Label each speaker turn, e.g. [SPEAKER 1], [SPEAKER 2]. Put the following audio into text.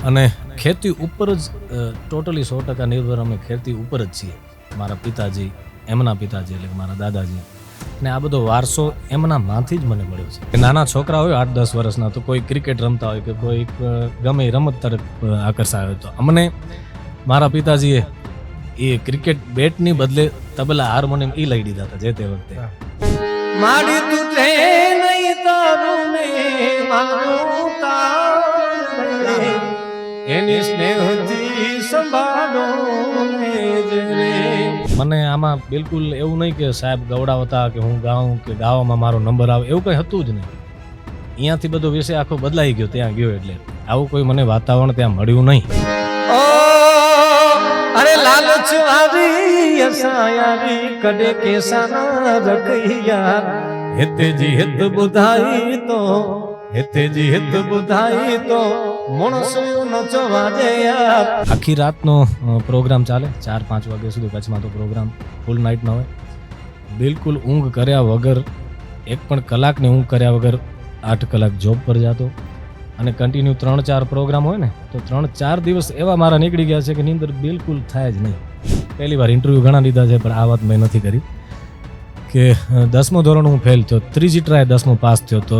[SPEAKER 1] અને ખેતી ઉપર જ ટોટલી 100% નિર્ભર અમે ખેતી ઉપર જ છીએ. મારા પિતાજી, એમના પિતાજી એટલે કે મારા દાદાજી, ને આ બધો વારસો એમનામાંથી જ મને મળ્યો છે. નાના છોકરા હોય 8-10 વર્ષના, તો કોઈ ક્રિકેટ રમતા હોય કે કોઈ ગમે એ રમત તરફ આકર્ષાય હોય, તો અમને મારા પિતાજીએ એ ક્રિકેટ બેટની બદલે તબલા હાર્મોનિયમ એ લઈ દીધા હતા જે તે વખતે.
[SPEAKER 2] માડી તૂટે નહીં તારું ને મારું તારે, એની સ્નેહથી સંભાળો ને.
[SPEAKER 1] મને આમાં બિલકુલ એવું નહીં કે સાહેબ ગવડાવતા કે હું ગાઉં કે ગાવામાં મારો નંબર આવે, એવું કંઈ હતું જ નહીં. અહીંયાથી બધો વિષય આખો બદલાઈ ગયો ત્યાં ગયો, એટલે આવું કોઈ મને વાતાવરણ ત્યાં મળ્યું નહીં.
[SPEAKER 2] ઓ અરે લાલચ વારી અસાયારી કડે કેસાના રખૈયા, હેતેજી હેત બુધાઈ તો, હેતેજી હેત બુધાઈ તો માણસો નચવા દે યાર.
[SPEAKER 1] આખી રાતનો પ્રોગ્રામ ચાલે, 4-5 વાગ્યા સુધી. કચ્છમાં તો પ્રોગ્રામ ફૂલ નાઇટનો હોય. બિલકુલ ઊંઘ કર્યા વગર, એક પણ કલાકની ઊંઘ કર્યા વગર 8 કલાક જોબ પર જતો, અને કન્ટિન્યુ 3-4 પ્રોગ્રામ હોય ને, તો 3-4 દિવસ એવા મારા નીકળી ગયા છે કે નીંદર બિલકુલ થાય જ નહીં. પહેલી વાર ઇન્ટરવ્યૂ ઘણા લીધા છે, પણ આ વાત મેં નથી કરી કે 10મું ધોરણ હું ફેલ થયો, ત્રીજી ટ્રાય 10મું પાસ થયો, તો